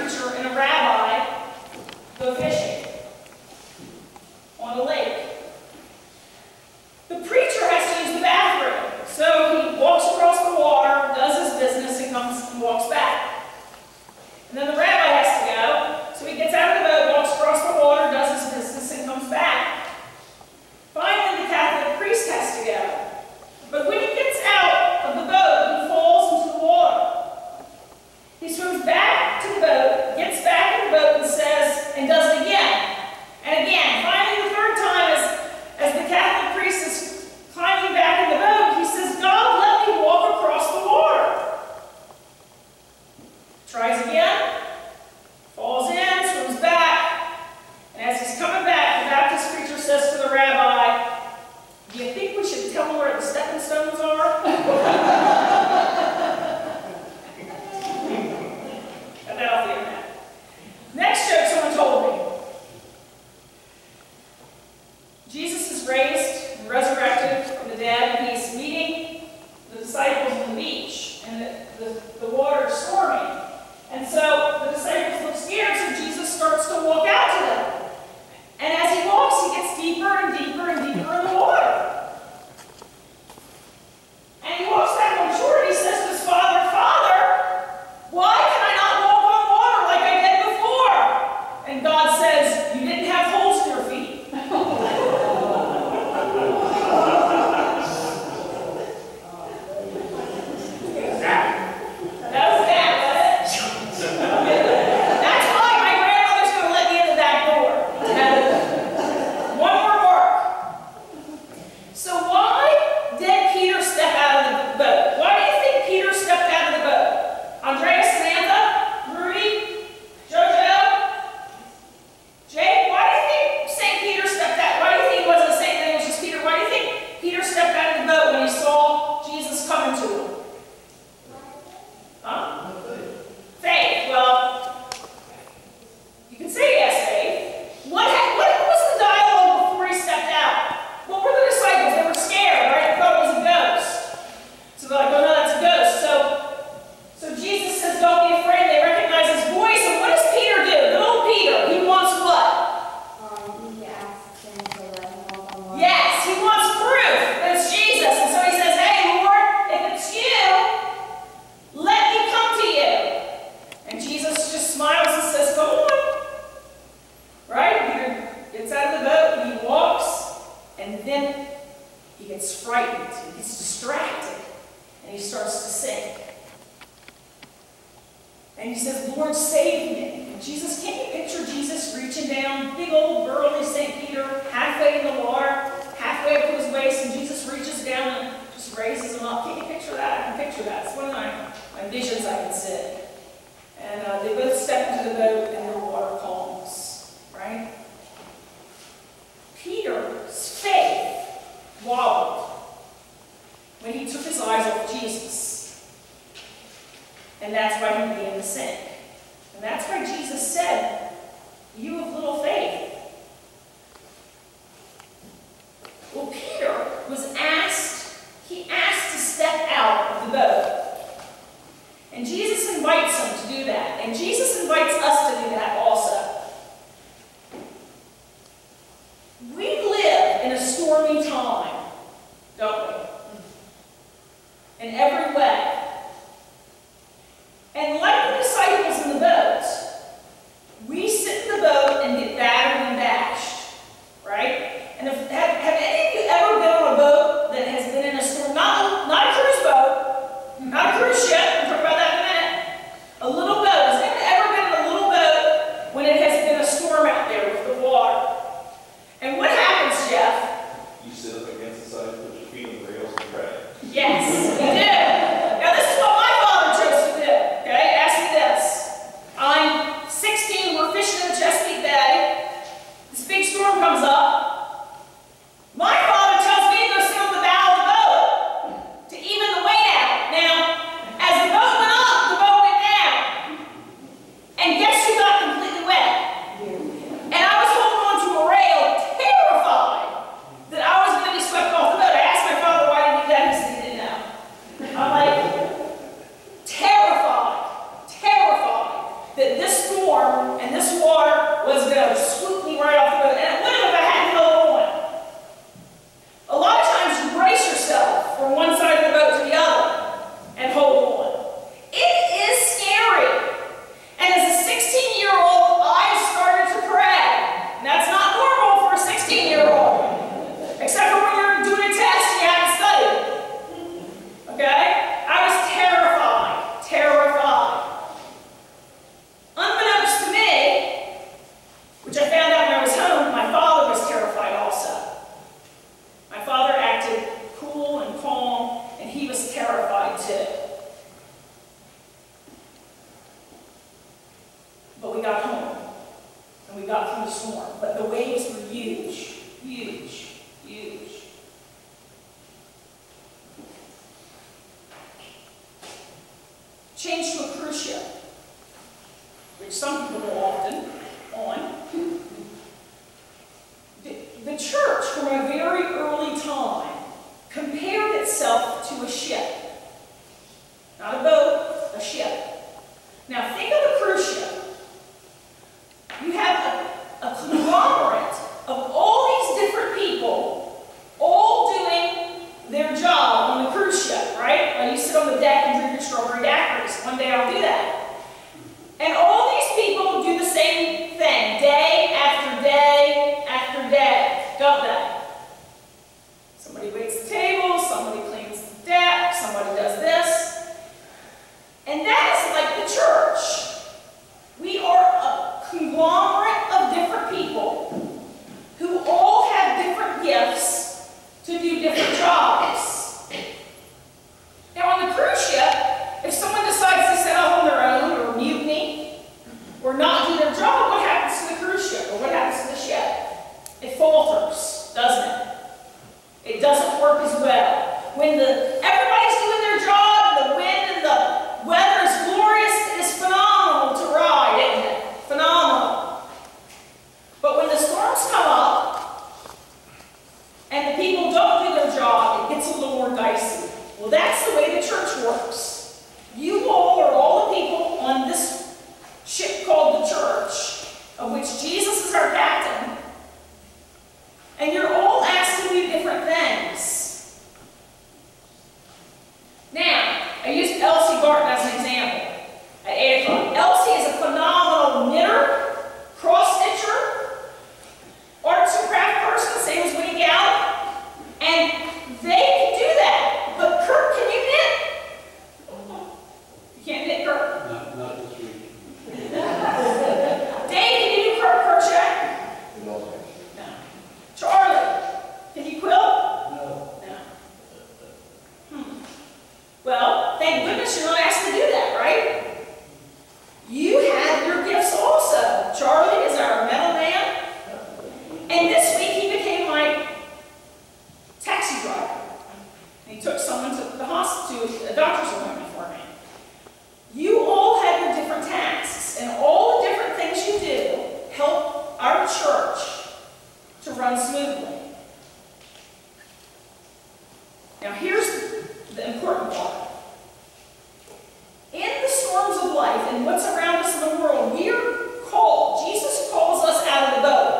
preacher and a rabbi go fishing on a lake. The preacher has to use the bathroom, so he walks across the water, does his business, and comes and walks back. And then the rabbi has to go, so he gets out of the boat, walks across the water, does his business, and comes back. Finally, the Catholic priest has to go. But when he gets out of the boat, he falls into the water. He swims back to the boat, gets back in the boat, and says, and does it again. And again. Finally, the third time, as the Catholic priest is climbing back in the boat, he says, God, let me walk across the water. Tries again, falls in, swims back, and as he's coming back, the Baptist preacher says to the rabbi, do you think we should tell him where the stepping stones are? Got that off the internet. Next joke someone told me. Jesus is raised and resurrected from the dead, and he's meeting the disciples on the beach, and the water is storming. And so the disciples look scared, so Jesus starts to walk out to them. And as he walks, he gets deeper and deeper and deeper in the water. And he walks back on shore, and he says to his father, Father, why can I not walk on water like I did before? And God says, you didn't have holes in your feet. When it we got home. And we got through the storm. But the waves were huge, huge, huge. Change to a cruise ship, which some people go often on. The church, from a very early time, compared itself to a ship. Not a boat, a ship. Now think of a cruise ship. You have a conglomerate of all these different people, all doing their job on the cruise ship, right? Well, you sit on the deck and drink your strawberry daiquiris. One day I'll do that. And all these people do the same thing, day after day after day, don't they? Somebody waits the table, somebody cleans the deck, somebody does this. And that is like the church. We are a conglomerate of different people who all have different gifts to do different jobs. Now on the cruise ship, if someone decides to set off on their own or mutiny or not do their job, what happens to the cruise ship or what happens to the ship? It falters, doesn't it? It doesn't work as well. When everybody's doing their job, and the wind and the weather is glorious, it is phenomenal to ride, isn't it? Phenomenal. But when the storms come up and the people don't do their job, it gets a little more dicey. Well, that's the way the church works. You all are all the people on this ship called the church, of which Jesus is our captain, and you're all asked to do different things. Now, I used Elsie Barton as an example at 8 o'clock. Elsie is a phenomenal knitter, cross-stitcher, arts and craft person, same as Winnie Gallup, and they can do that. But Kurt, can you knit? You can't knit, Kurt? Not this week. Dave, can you do crochet? No. No. Charlie, can you quilt? No. No. Well, thank goodness you're not asked to do that, right? You have your gifts also. Charlie is our metal man. And this week he became my taxi driver. And he took someone to the hospital, to a doctor's appointment for me. You all have your different tasks, and all the different things you do help our church to run smoothly. Now here's the important part. In the storms of life and what's around us in the world, we are called. Jesus calls us out of the boat.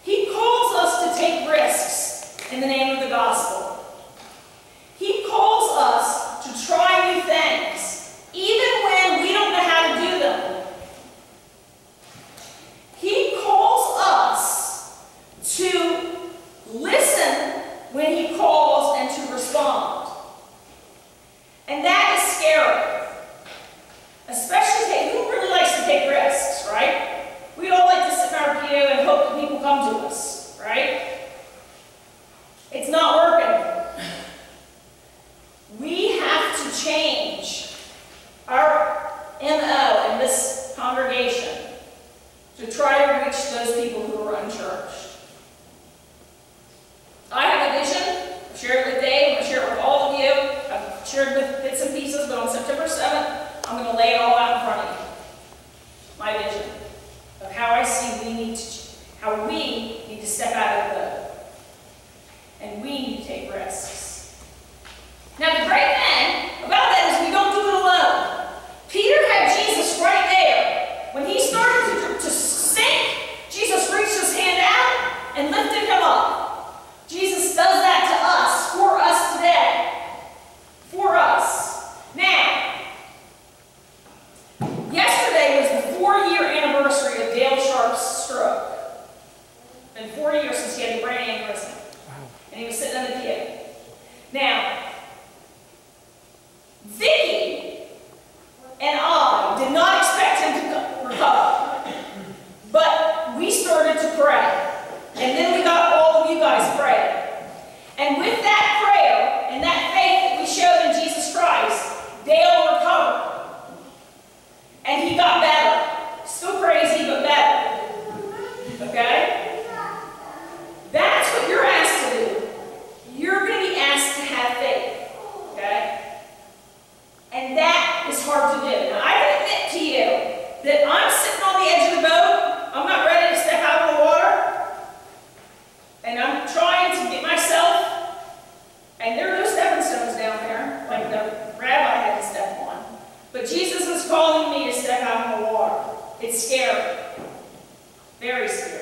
He calls us to take risks in the name of the gospel. He calls us to try new things, even when we don't know how to do them. He calls us to listen when he calls and to respond. And that is scary, And there are no stepping stones down there, like the rabbi had to step on. But Jesus is calling me to step out in the water. It's scary. Very scary.